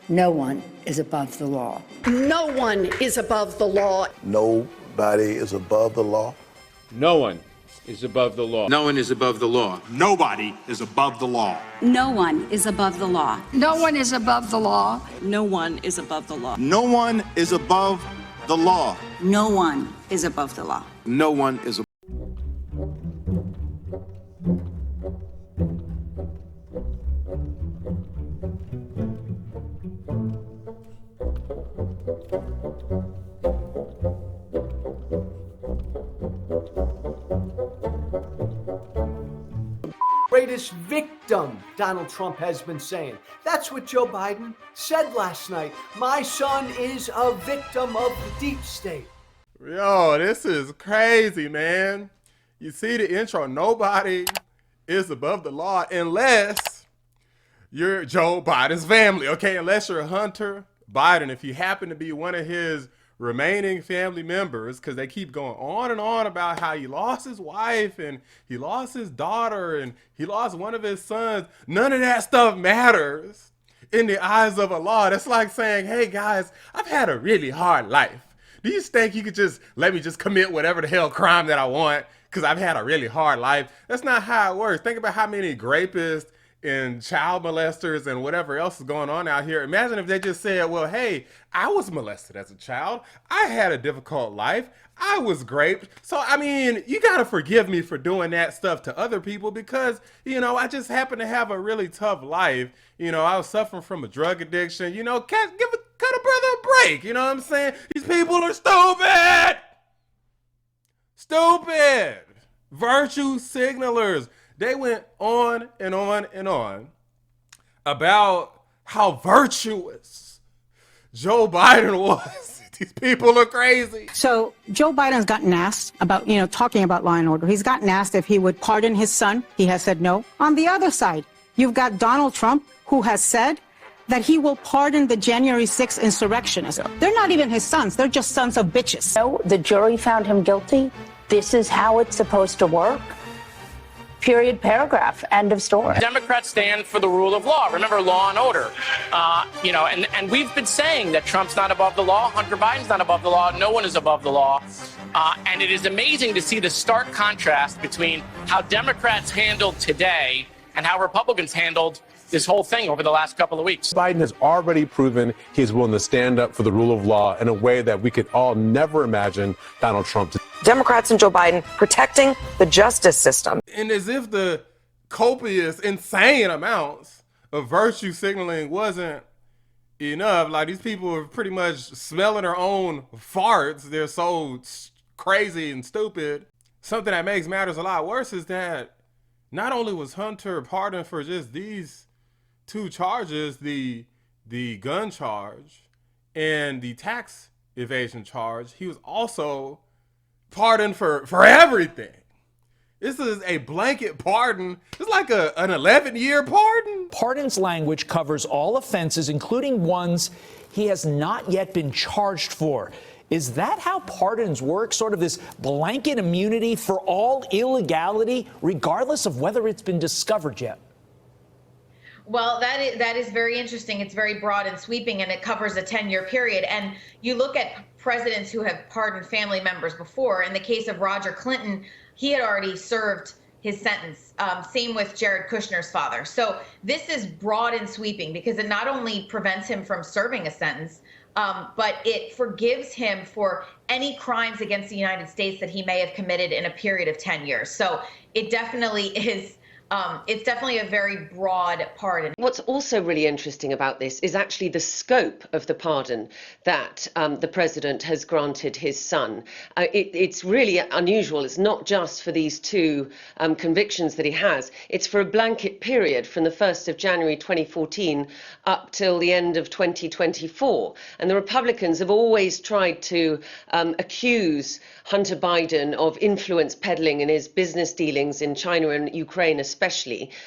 No one is above the law. No one is above the law. Nobody is above the law. No one is above the law. No one is above the law. Nobody is above the law. No one is above the law. No one is above the law. No one is above the law. No one is above the law. No one is above the law. No one is above. Greatest victim, Donald Trump has been saying. That's what Joe Biden said last night. My son is a victim of the deep state. Yo, this is crazy, man. You see the intro, nobody is above the law unless you're Joe Biden's family, okay? Unless you're Hunter Biden. If you happen to be one of his remaining family members, because they keep going on and on about how he lost his wife and he lost his daughter and he lost one of his sons. None of that stuff matters in the eyes of Allah. That's like saying, hey guys, I've had a really hard life. Do you think you could just let me just commit whatever the hell crime that I want because I've had a really hard life? That's not how it works. Think about how many rapists and child molesters and whatever else is going on out here. Imagine if they just said, well, hey, I was molested as a child. I had a difficult life. I was raped. So, I mean, you got to forgive me for doing that stuff to other people because, you know, I just happen to have a really tough life. You know, I was suffering from a drug addiction. You know, cut a brother a break. You know what I'm saying? These people are stupid. Stupid. Virtue signalers. They went on and on and on about how virtuous Joe Biden was. These people are crazy. So Joe Biden's gotten asked about, talking about law and order. He's gotten asked if he would pardon his son. He has said no. On the other side, you've got Donald Trump, who has said that he will pardon the January 6th insurrectionists. They're not even his sons. They're just sons of bitches. No, the jury found him guilty. This is how it's supposed to work. Period, paragraph, end of story. Democrats stand for the rule of law. Remember, law and order. And we've been saying that Trump's not above the law, Hunter Biden's not above the law, no one is above the law. And it is amazing to see the stark contrast between how Democrats handled today and how Republicans handled this whole thing over the last couple of weeks. Biden has already proven he's willing to stand up for the rule of law in a way that we could all never imagine Donald Trump to. Democrats and Joe Biden protecting the justice system. And as if the copious, insane amounts of virtue signaling wasn't enough, like these people are pretty much smelling their own farts. They're so crazy and stupid. Something that makes matters a lot worse is that not only was Hunter pardoned for just these two charges, the gun charge and the tax evasion charge, he was also pardoned for everything. This is a blanket pardon. It's like an 11-year pardon. Pardon's language covers all offenses, including ones he has not yet been charged for. Is that how pardons work? Sort of this blanket immunity for all illegality, regardless of whether it's been discovered yet? Well, that is very interesting. It's very broad and sweeping, and it covers a 10-year period. And you look at presidents who have pardoned family members before. In the case of Roger Clinton, he had already served his sentence. Same with Jared Kushner's father. So this is broad and sweeping because it not only prevents him from serving a sentence, but it forgives him for any crimes against the United States that he may have committed in a period of 10 years. So it definitely is. It's definitely a very broad pardon. What's also really interesting about this is actually the scope of the pardon that the president has granted his son. It's really unusual. It's not just for these two convictions that he has. It's for a blanket period from the 1st of January 2014 up till the end of 2024. And the Republicans have always tried to accuse Hunter Biden of influence peddling in his business dealings in China and Ukraine especially.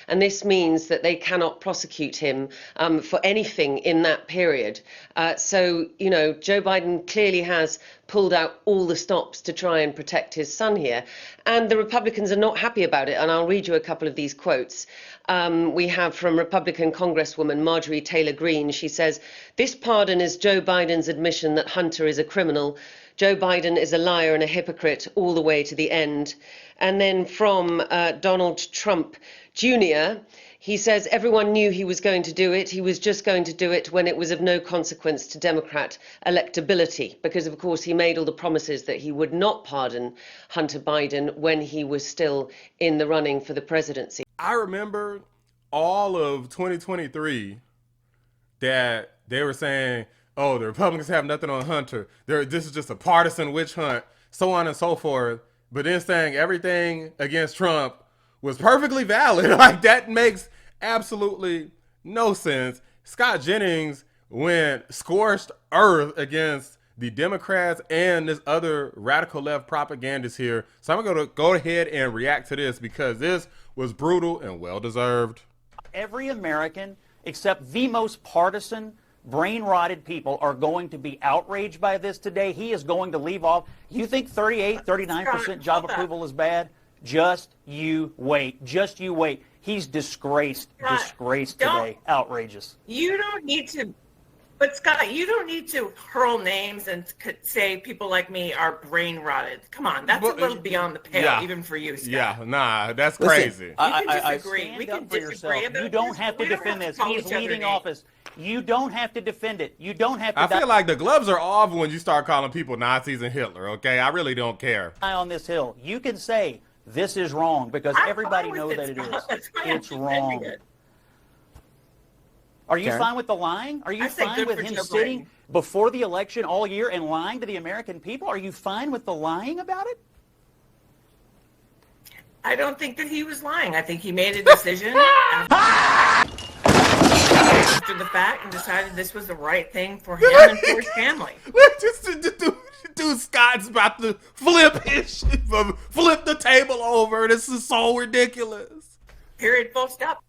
And this means that they cannot prosecute him for anything in that period. So, Joe Biden clearly has pulled out all the stops to try and protect his son here. And the Republicans are not happy about it. And I'll read you a couple of these quotes. We have from Republican Congresswoman Marjorie Taylor Greene. She says, "This pardon is Joe Biden's admission that Hunter is a criminal. Joe Biden is a liar and a hypocrite all the way to the end." And then from Donald Trump Jr., he says, "Everyone knew he was going to do it. He was just going to do it when it was of no consequence to Democrat electability," because, of course, he made all the promises that he would not pardon Hunter Biden when he was still in the running for the presidency. I remember all of 2023 that they were saying, oh, the Republicans have nothing on Hunter. This is just a partisan witch hunt, so on and so forth. But then saying everything against Trump was perfectly valid. Like, that makes absolutely no sense. Scott Jennings went scorched earth against the Democrats and this other radical left propagandist here. So I'm going to go ahead and react to this because this was brutal and well-deserved. Every American, except the most partisan, brain-rotted people, are going to be outraged by this today. He is going to leave off. You think 38, 39% job approval is bad? Just you wait. Just you wait. He's disgraced. Disgraced today. Outrageous. You don't need to, but Scott, you don't need to hurl names and say people like me are brain rotted. Come on, that's a little beyond the pale, even for you, Scott. Yeah, nah, that's crazy. We can disagree. We can disagree about You don't have to defend this. He's leaving office. You don't have to defend it. You don't have to. I feel like the gloves are off when you start calling people Nazis and Hitler, okay? I really don't care. On this hill, you can say this is wrong because everybody knows that it is. It's wrong. Are you fine with the lying? Are you fine with him sitting before the election all year and lying to the American people? Are you fine with the lying about it? I don't think that he was lying. I think he made a decision after the fact and decided this was the right thing for him and for his family. Dude, Scott's about to flip the table over. This is so ridiculous. Period. Full stop.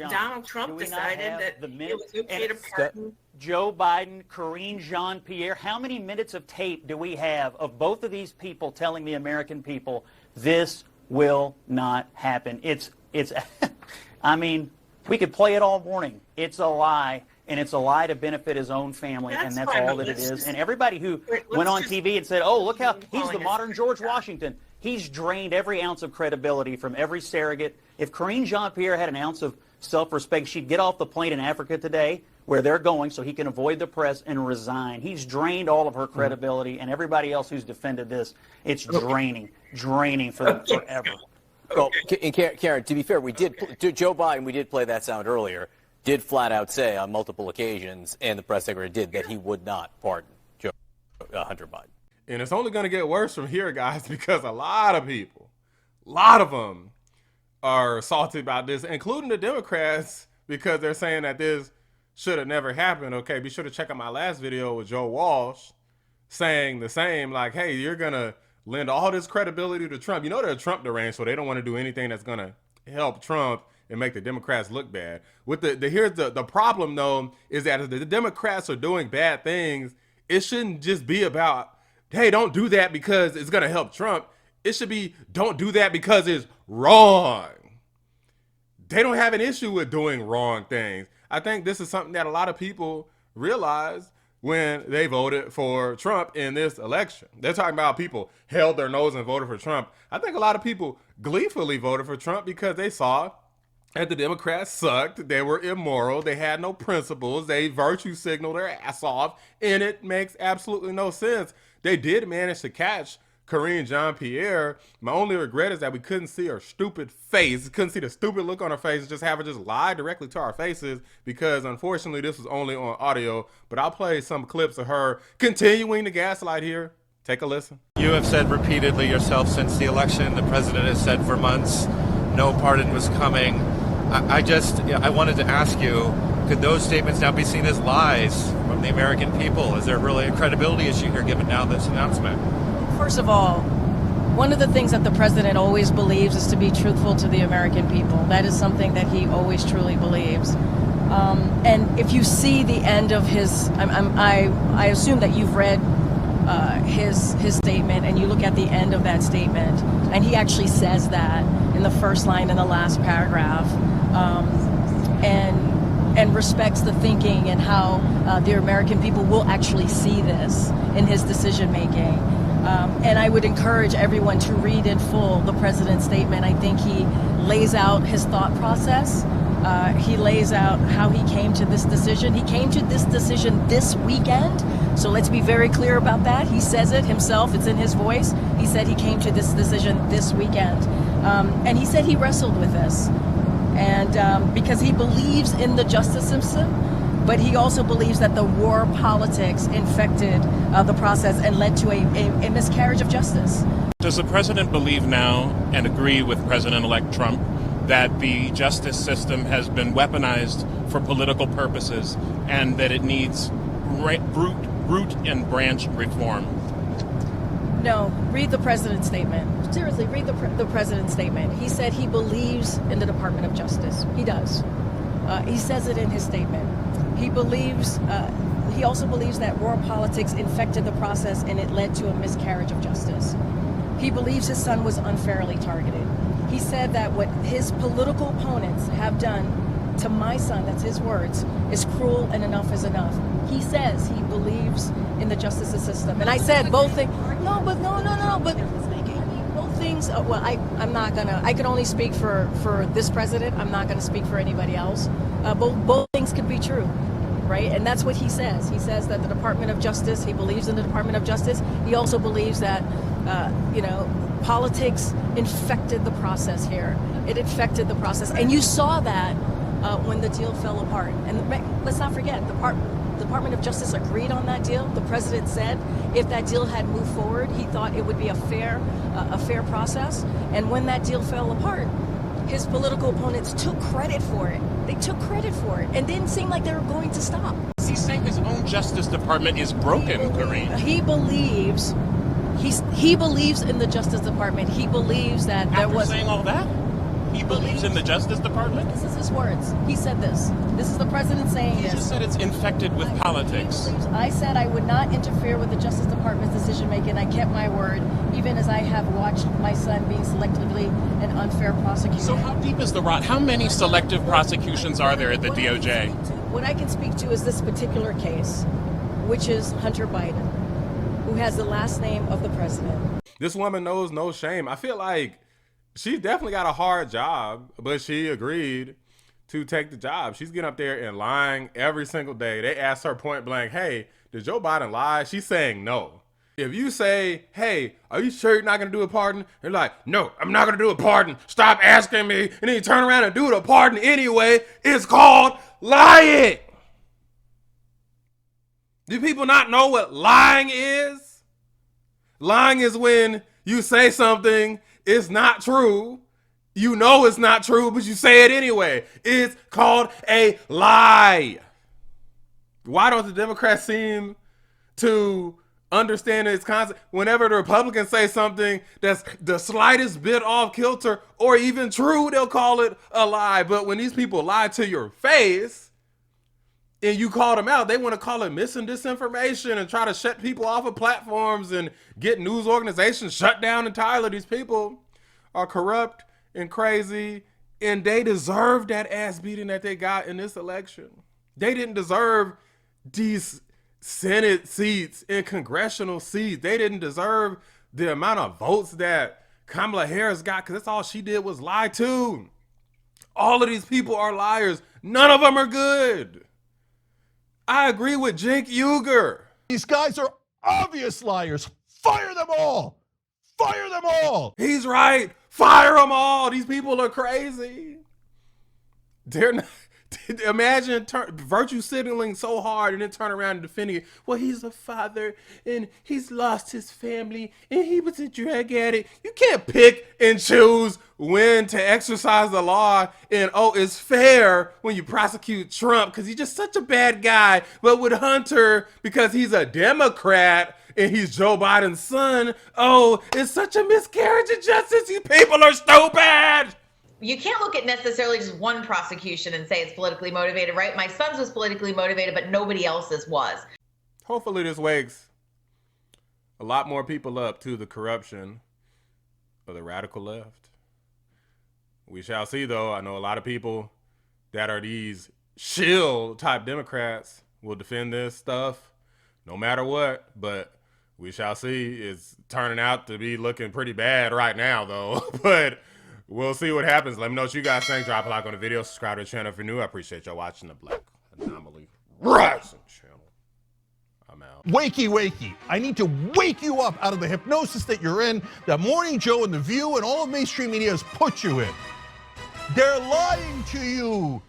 Donald Trump decided that it was okay to pardon Joe Biden, Karine Jean-Pierre. How many minutes of tape do we have of both of these people telling the American people this will not happen? It's I mean, we could play it all morning. It's a lie, and it's a lie to benefit his own family, and that's all that it is. And everybody who went on TV and said, oh, look how he's the modern George Washington. He's drained every ounce of credibility from every surrogate. If Karine Jean-Pierre had an ounce of self-respect, she'd get off the plane in Africa today, where they're going, so he can avoid the press and resign. He's drained all of her credibility, and everybody else who's defended this, it's draining for them forever. Well, and Karen, to be fair, Joe Biden, we did play that sound earlier, did flat out say on multiple occasions, and the press secretary did, that he would not pardon Hunter Biden. And it's only going to get worse from here, guys, because a lot of people, a lot of them are salty about this, including the Democrats, because they're saying that this should have never happened. Okay, be sure to check out my last video with Joe Walsh saying the same, like, hey, you're going to lend all this credibility to Trump. You know they're Trump deranged, so they don't want to do anything that's going to help Trump and make the Democrats look bad. With here's the problem, though, is that if the Democrats are doing bad things, it shouldn't just be about, hey, don't do that because it's going to help Trump. It should be, don't do that because it's wrong. They don't have an issue with doing wrong things. I think this is something that a lot of people realize when they voted for Trump in this election. They're talking about people held their nose and voted for Trump. I think a lot of people gleefully voted for Trump because they saw that the Democrats sucked, they were immoral, they had no principles, they virtue signaled their ass off, and it makes absolutely no sense. They did manage to catch Karine Jean-Pierre. My only regret is that we couldn't see her stupid face, couldn't see the stupid look on her face, and just have her just lie directly to our faces, because unfortunately this was only on audio. But I'll play some clips of her continuing to gaslight here. Take a listen. You have said repeatedly yourself since the election, the president has said for months, no pardon was coming. I wanted to ask you, could those statements now be seen as lies from the American people? Is there really a credibility issue here given now this announcement? First of all, one of the things that the president always believes is to be truthful to the American people. That is something that he always truly believes. And if you see the end of his, I assume that you've read his statement, and you look at the end of that statement, and he actually says that in the first line in the last paragraph, and respects the thinking and how the American people will actually see this in his decision making. And I would encourage everyone to read in full the president's statement. I think he lays out his thought process. He lays out how he came to this decision. He came to this decision this weekend. So let's be very clear about that. He says it himself. It's in his voice. He said he came to this decision this weekend. And he said he wrestled with this. And because he believes in the justice system, but he also believes that the war politics infected the process and led to a miscarriage of justice. Does the president believe now and agree with President-elect Trump that the justice system has been weaponized for political purposes and that it needs root and branch reform? No, read the president's statement. Seriously, read the president's statement. He said he believes in the Department of Justice. He does. He says it in his statement. He believes, he also believes that war politics infected the process and it led to a miscarriage of justice. He believes his son was unfairly targeted. He said that what his political opponents have done to my son, that's his words, is cruel and enough is enough. He says he believes in the justice system. And I said both things. No, but both things, well, I'm not gonna, I can only speak for this president. I'm not gonna speak for anybody else. Both things could be true, right? And that's what he says. He says that the Department of Justice, he believes in the Department of Justice. He also believes that, politics infected the process here. It infected the process. And you saw that when the deal fell apart. And let's not forget, the Department of Justice agreed on that deal. The president said if that deal had moved forward, he thought it would be a fair process. And when that deal fell apart, his political opponents took credit for it. They took credit for it and didn't seem like they were going to stop. He's saying his own Justice Department is broken, Karine. He believes in the Justice Department. He believes that there was... After saying all that? He believes in the Justice Department? This is his words. He said this. This is the president saying this. He just said it's infected with politics. I said I would not interfere with the Justice Department's decision making. I kept my word, even as I have watched my son being selectively and unfair prosecuted. So how deep is the rot? How many selective prosecutions are there at the DOJ? What I can speak to is this particular case, which is Hunter Biden, who has the last name of the president. This woman knows no shame. I feel like she definitely got a hard job, but she agreed to take the job. She's getting up there and lying every single day. They asked her point blank, hey, did Joe Biden lie? She's saying no. If you say, hey, are you sure you're not going to do a pardon? They're like, no, I'm not going to do a pardon. Stop asking me. And then you turn around and do the pardon anyway. It's called lying. Do people not know what lying is? Lying is when you say something, it's not true. You know it's not true, but you say it anyway. It's called a lie. Why don't the Democrats seem to understand its concept? Whenever the Republicans say something that's the slightest bit off kilter or even true, they'll call it a lie. But when these people lie to your face and you call them out, they want to call it mis and disinformation and try to shut people off of platforms and get news organizations shut down entirely. These people are corrupt and crazy, and they deserve that ass beating that they got in this election. They didn't deserve these Senate seats and congressional seats. They didn't deserve the amount of votes that Kamala Harris got, because that's all she did was lie too. All of these people are liars. None of them are good. I agree with Cenk Uygur. These guys are obvious liars. Fire them all. Fire them all. He's right. Fire them all. These people are crazy. They're not. Imagine virtue signaling so hard and then turn around and defending it. Well, he's a father and he's lost his family and he was a drug addict. You can't pick and choose when to exercise the law and, oh, it's fair when you prosecute Trump because he's just such a bad guy. But with Hunter, because he's a Democrat and he's Joe Biden's son, oh, it's such a miscarriage of justice. You people are stupid. you can't look at necessarily just one prosecution and say it's politically motivated, right? My son's was politically motivated, but nobody else's was. Hopefully this wakes a lot more people up to the corruption of the radical left. We shall see, though. I know a lot of people that are these shill type Democrats will defend this stuff no matter what, but we shall see. It's turning out to be looking pretty bad right now, though. But we'll see what happens. Let me know what you guys think. Drop a like on the video. Subscribe to the channel if you're new. I appreciate y'all watching the Black Anomaly Rising channel. I'm out. Wakey, wakey. I need to wake you up out of the hypnosis that you're in, that Morning Joe and The View and all of mainstream media has put you in. They're lying to you.